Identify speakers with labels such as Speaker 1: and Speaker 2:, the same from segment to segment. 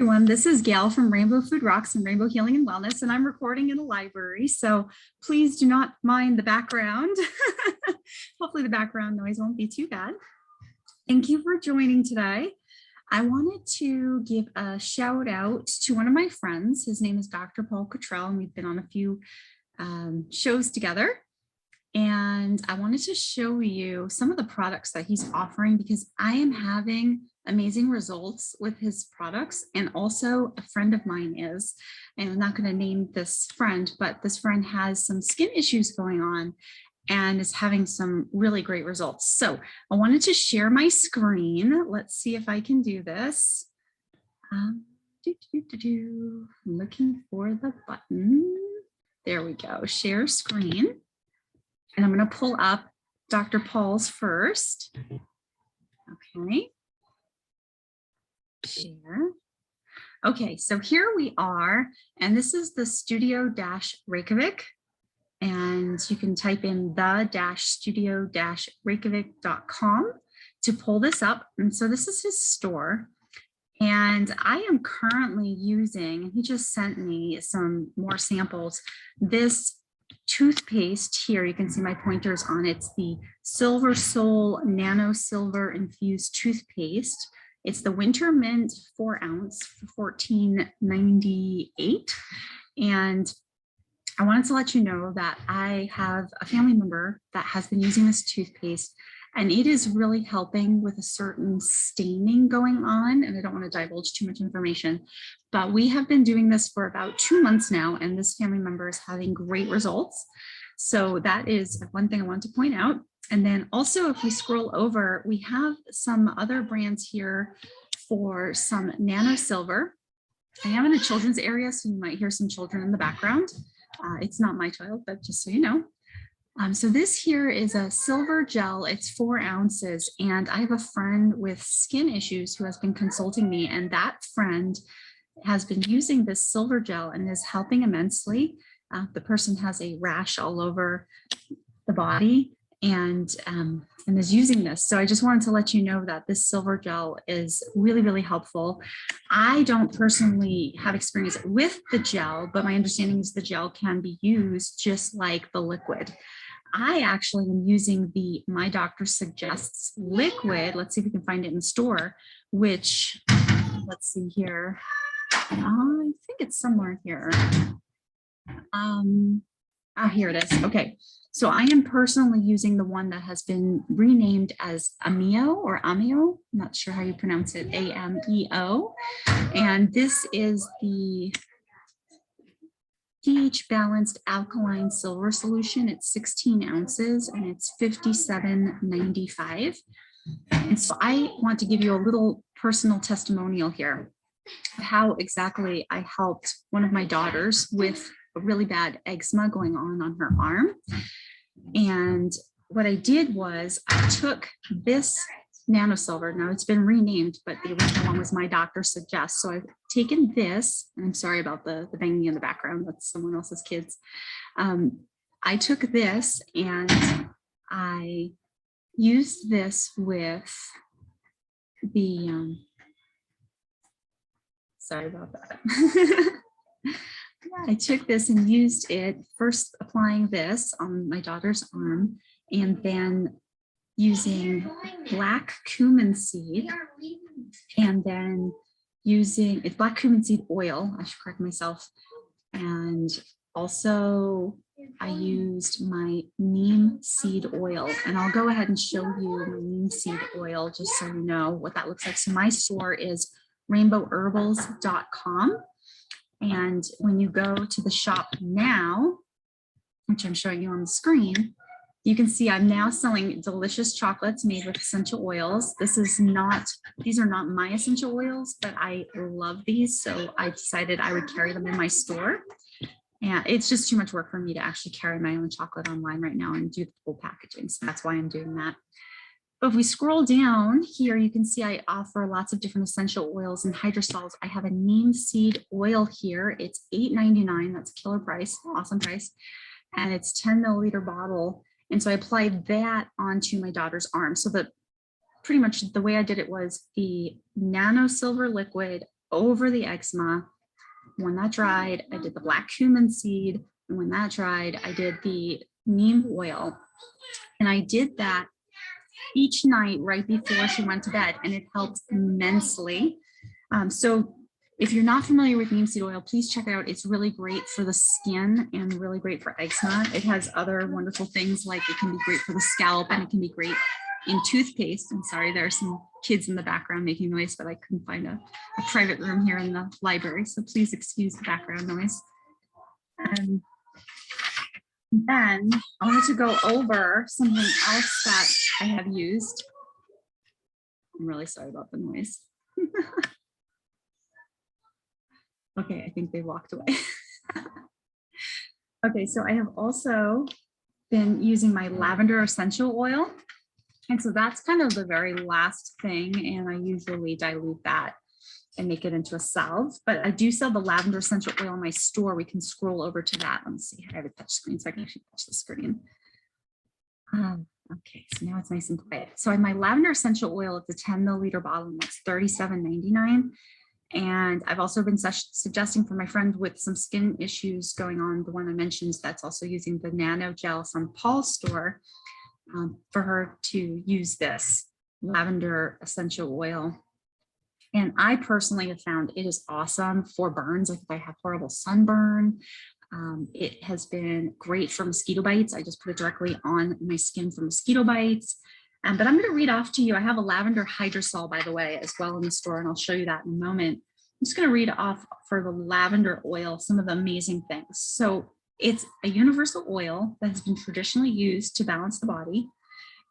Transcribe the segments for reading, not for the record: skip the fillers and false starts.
Speaker 1: everyone, this is Gail from Rainbow Food Rocks and Rainbow Healing and Wellness, and I'm recording in a library, so please do not mind the background. Hopefully the background noise won't be too bad. Thank you for joining today. I wanted to give a shout out to one of my friends. His name is Dr. Paul Cottrell, and we've been on a few shows together. And I wanted to show you some of the products that he's offering because I am having amazing results with his products. And also a friend of mine is, and I'm not going to name this friend, but this friend has some skin issues going on and is having some really great results. So I wanted to share my screen. Let's see if I can do this. Looking for the button. There we go, share screen. And I'm going to pull up Dr. Paul's first. Okay. Share. Okay, so here we are, and this is the Studio-Reykjavik, and you can type in the-studio-reykjavik.com to pull this up. And so this is his store, and I am currently using, he just sent me some more samples, this toothpaste here. You can see my pointers on it. It's the Silver Soul Nano Silver Infused Toothpaste. It's the Winter Mint 4 ounce for $14.98. And I wanted to let you know that I have a family member that has been using this toothpaste, and it is really helping with a certain staining going on. And I don't want to divulge too much information, but we have been doing this for about 2 months now, and this family member is having great results. So that is one thing I want to point out. And then also, if we scroll over, we have some other brands here for some nano silver. I am in a children's area, so you might hear some children in the background. It's not my child, but just so you know. So this here is a silver gel. It's 4 ounces, and I have a friend with skin issues who has been consulting me, and that friend has been using this silver gel and is helping immensely. The person has a rash all over the body and is using this. So I just wanted to let you know that this silver gel is really, really helpful. I don't personally have experience with the gel, but my understanding is the gel can be used just like the liquid. I actually am using the My Doctor Suggests liquid. Let's see if we can find it in the store, which, let's see here. I think it's somewhere here. Here it is. Okay. So I am personally using the one that has been renamed as Ameo or Ameo. I'm not sure how you pronounce it, A-M-E-O. And this is the pH balanced alkaline silver solution. It's 16 ounces and it's $57.95. And so I want to give you a little personal testimonial here of how exactly I helped one of my daughters with a really bad eczema going on her arm. And what I did was I took this nano silver. Now it's been renamed, but the original one was My Doctor Suggests. So I've taken this, and I'm sorry about the banging in the background, that's someone else's kids. I took this and I used this with the, sorry about that. I took this and used it, first applying this on my daughter's arm, and then using black cumin seed, and then using it's black cumin seed oil, I should correct myself, and also I used my neem seed oil, and I'll go ahead and show you my neem seed oil just so you know what that looks like. So my store is rainbowherbals.com. And when you go to the shop now, which I'm showing you on the screen, you can see I'm now selling delicious chocolates made with essential oils. These are not my essential oils, but I love these. So I decided I would carry them in my store. And it's just too much work for me to actually carry my own chocolate online right now and do the full packaging. So that's why I'm doing that. But if we scroll down here, you can see I offer lots of different essential oils and hydrosols. I have a neem seed oil here. It's $8.99. That's killer price, awesome price. And it's 10 milliliter bottle. And so I applied that onto my daughter's arm. So pretty much the way I did it was the nano silver liquid over the eczema. When that dried, I did the black cumin seed. And when that dried, I did the neem oil. And I did that each night right before she went to bed, and it helped immensely. So if you're not familiar with neem seed oil, please check it out. It's really great for the skin and really great for eczema. It has other wonderful things, like it can be great for the scalp, and it can be great in toothpaste. I'm sorry, there are some kids in the background making noise, but I couldn't find a private room here in the library, so please excuse the background noise. And then I wanted to go over something else that I have used. I'm really sorry about the noise. Okay, I think they walked away. Okay, so I have also been using my lavender essential oil. And so that's kind of the very last thing. And I usually dilute that and make it into a salve. But I do sell the lavender essential oil in my store. We can scroll over to that. Let me see. I have a touch screen, so I can actually touch the screen. Okay, so now it's nice and quiet. So I have my lavender essential oil. It's a 10 milliliter bottle, and that's $37.99. And I've also been suggesting for my friend with some skin issues going on, the one I mentioned that's also using the nano gel from Paul Store, for her to use this lavender essential oil. And I personally have found it is awesome for burns. Like if I have horrible sunburn, it has been great for mosquito bites. I just put it directly on my skin for mosquito bites. But I'm going to read off to you. I have a lavender hydrosol, by the way, as well in the store, and I'll show you that in a moment. I'm just going to read off for the lavender oil some of the amazing things. So it's a universal oil that has been traditionally used to balance the body.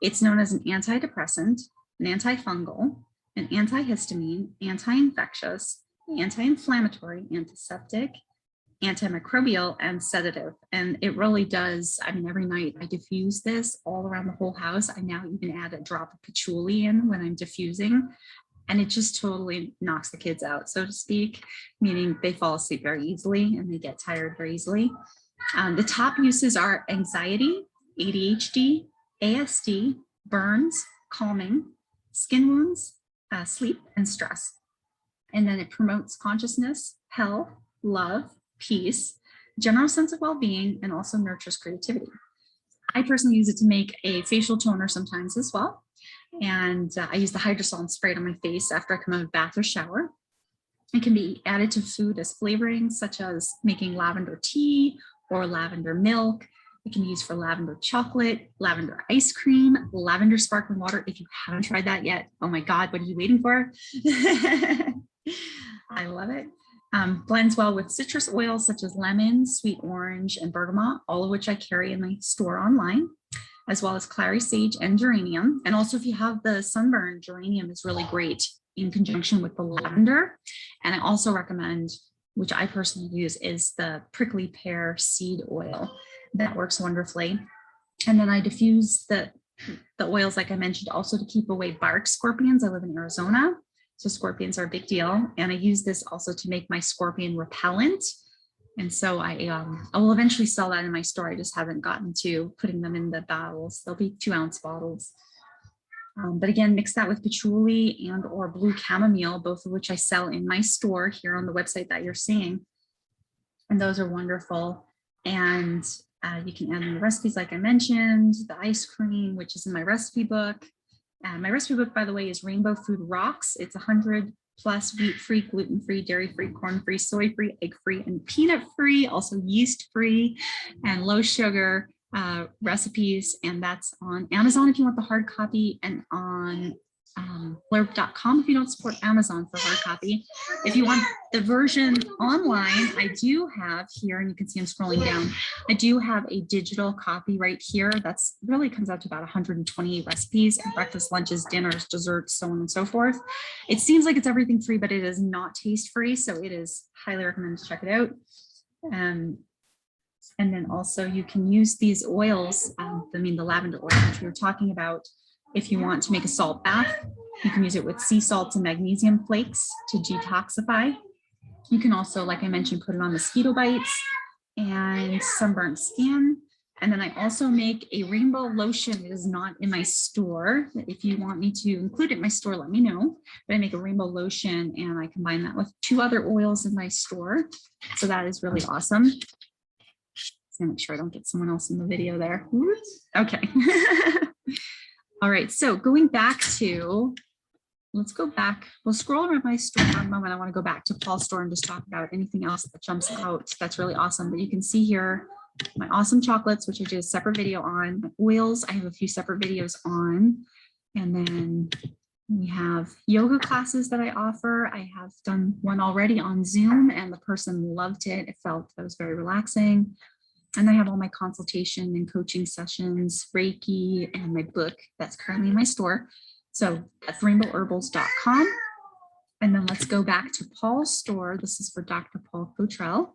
Speaker 1: It's known as an antidepressant, an antifungal, an antihistamine, anti-infectious, anti-inflammatory, antiseptic, antimicrobial, and sedative. And it really does, I mean, every night I diffuse this all around the whole house. I now even add a drop of patchouli in when I'm diffusing, and it just totally knocks the kids out, so to speak, meaning they fall asleep very easily and they get tired very easily. The top uses are anxiety, ADHD, ASD, burns, calming, skin wounds, sleep, and stress. And then it promotes consciousness, health, love, peace, general sense of well-being, and also nurtures creativity. I personally use it to make a facial toner sometimes as well. And I use the hydrosol and spray it on my face after I come out of bath or shower. It can be added to food as flavoring, such as making lavender tea or lavender milk. It can be used for lavender chocolate, lavender ice cream, lavender sparkling water. If you haven't tried that yet, oh my God, what are you waiting for? I love it. Blends well with citrus oils such as lemon, sweet orange, and bergamot, all of which I carry in my store online, as well as clary sage and geranium. And also if you have the sunburn, geranium is really great in conjunction with the lavender. And I also recommend, which I personally use, is the prickly pear seed oil. That works wonderfully. And then I diffuse the oils, like I mentioned, also to keep away bark scorpions. I live in Arizona, so scorpions are a big deal. And I use this also to make my scorpion repellent. And so I will eventually sell that in my store. I just haven't gotten to putting them in the bottles. They'll be 2-ounce bottles. But again, mix that with patchouli and or blue chamomile, both of which I sell in my store here on the website that you're seeing. And those are wonderful. And you can add in the recipes, like I mentioned, the ice cream, which is in my recipe book. My recipe book, by the way, is Rainbow Food Rocks. It's 100+ wheat-free, gluten-free, dairy-free, corn-free, soy-free, egg-free, and peanut-free, also yeast-free and low-sugar recipes. And that's on Amazon if you want the hard copy, and on blurb.com if you don't support Amazon for hard copy. If you want the version online, I do have here, and you can see I'm scrolling down, I do have a digital copy right here. That's really comes out to about 128 recipes, breakfast, lunches, dinners, desserts, so on and so forth. It seems like it's everything free, but it is not taste free. So it is highly recommended to check it out. And then also you can use these oils, the lavender oil, which we were talking about. If you want to make a salt bath, you can use it with sea salts and magnesium flakes to detoxify. You can also, like I mentioned, put it on mosquito bites and sunburnt skin. And then I also make a rainbow lotion. It is not in my store. If you want me to include it in my store, let me know. But I make a rainbow lotion and I combine that with 2 other oils in my store. So that is really awesome. So make sure I don't get someone else in the video there. Okay. All right. So going back to, let's go back. We'll scroll around my store for a moment. I want to go back to Paul's store and just talk about anything else that jumps out. That's really awesome. But you can see here my awesome chocolates, which I did a separate video on. My oils, I have a few separate videos on. And then we have yoga classes that I offer. I have done one already on Zoom and the person loved it. It felt that was very relaxing. And I have all my consultation and coaching sessions, Reiki, and my book that's currently in my store. So that's rainbowherbals.com. And then let's go back to Paul's store. This is for Dr. Paul Cottrell.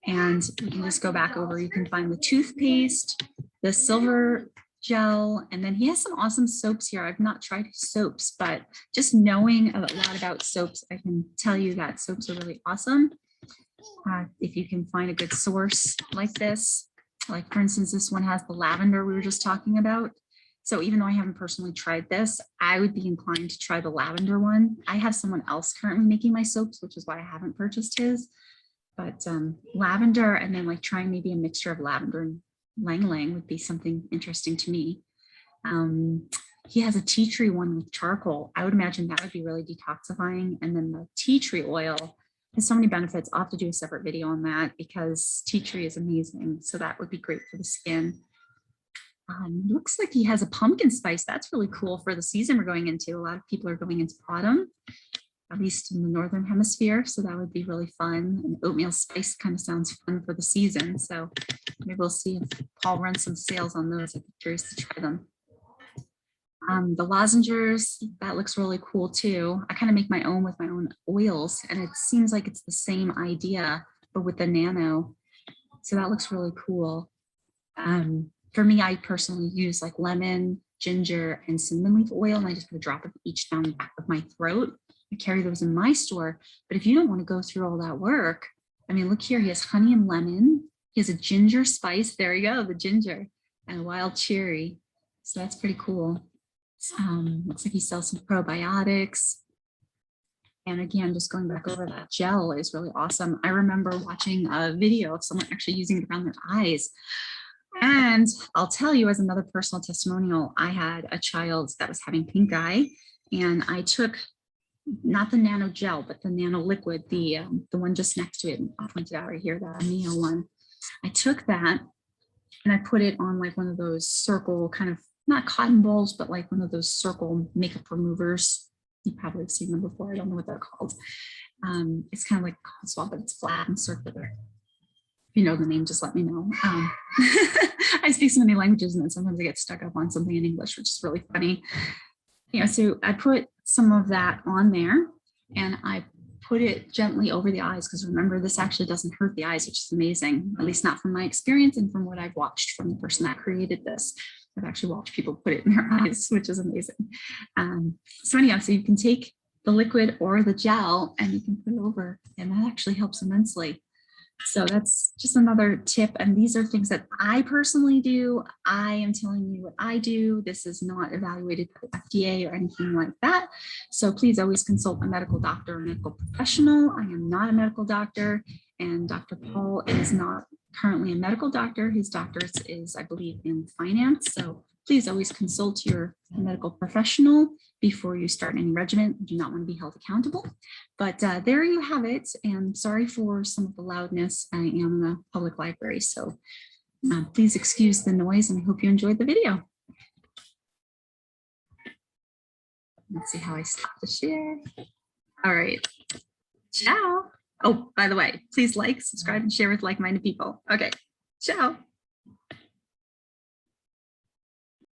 Speaker 1: And we can just go back over. You can find the toothpaste, the silver gel, and then he has some awesome soaps here. I've not tried his soaps, but just knowing a lot about soaps, I can tell you that soaps are really awesome. If you can find a good source like this, like for instance, this one has the lavender we were just talking about. So even though I haven't personally tried this, I would be inclined to try the lavender one. I have someone else currently making my soaps, which is why I haven't purchased his. But lavender and then like trying maybe a mixture of lavender and ylang-ylang would be something interesting to me. He has a tea tree one with charcoal. I would imagine that would be really detoxifying. And then the tea tree oil has so many benefits. I'll have to do a separate video on that because tea tree is amazing. So that would be great for the skin. Looks like he has a pumpkin spice. That's really cool for the season we're going into. A lot of people are going into autumn, at least in the Northern Hemisphere. So that would be really fun. And oatmeal spice kind of sounds fun for the season. So maybe we'll see if Paul runs some sales on those. I'd be curious to try them. The lozenges, that looks really cool too. I kind of make my own with my own oils and it seems like it's the same idea, but with the nano. So that looks really cool. For me, I personally use like lemon, ginger, and cinnamon leaf oil, and I just put a drop of each down the back of my throat. I carry those in my store, but if you don't want to go through all that work, I mean, look here, he has honey and lemon. He has a ginger spice. There you go, the ginger, and wild cherry. So that's pretty cool. Looks like he sells some probiotics. And again, just going back over that gel is really awesome. I remember watching a video of someone actually using it around their eyes. And I'll tell you, as another personal testimonial, I had a child that was having pink eye, and I took not the nano gel, but the nano liquid, the one just next to it. I'll point it out right here, the Neo one. I took that and I put it on like one of those circle kind of, not cotton balls, but like one of those circle makeup removers. You probably have seen them before. I don't know what they're called. It's kind of like a cotton swab, but it's flat and circular. If you know the name, just let me know. I speak so many languages and then sometimes I get stuck up on something in English, which is really funny. Yeah, so I put some of that on there and I put it gently over the eyes because remember, this actually doesn't hurt the eyes, which is amazing, at least not from my experience and from what I've watched from the person that created this. I've actually watched people put it in their eyes, which is amazing. So anyhow, so you can take the liquid or the gel and you can put it over and that actually helps immensely. So that's just another tip. And these are things that I personally do. I am telling you what I do. This is not evaluated by the FDA or anything like that. So please always consult a medical doctor or medical professional. I am not a medical doctor and Dr. Paul is not currently a medical doctor. His doctorate is, I believe, in finance. So please always consult your medical professional before you start any regimen. You do not want to be held accountable. But there you have it. And sorry for some of the loudness. I am in a public library, so please excuse the noise and I hope you enjoyed the video. Let's see how I stop the share. All right. Ciao. Oh, by the way, please like, subscribe, and share with like-minded people. Okay. Ciao.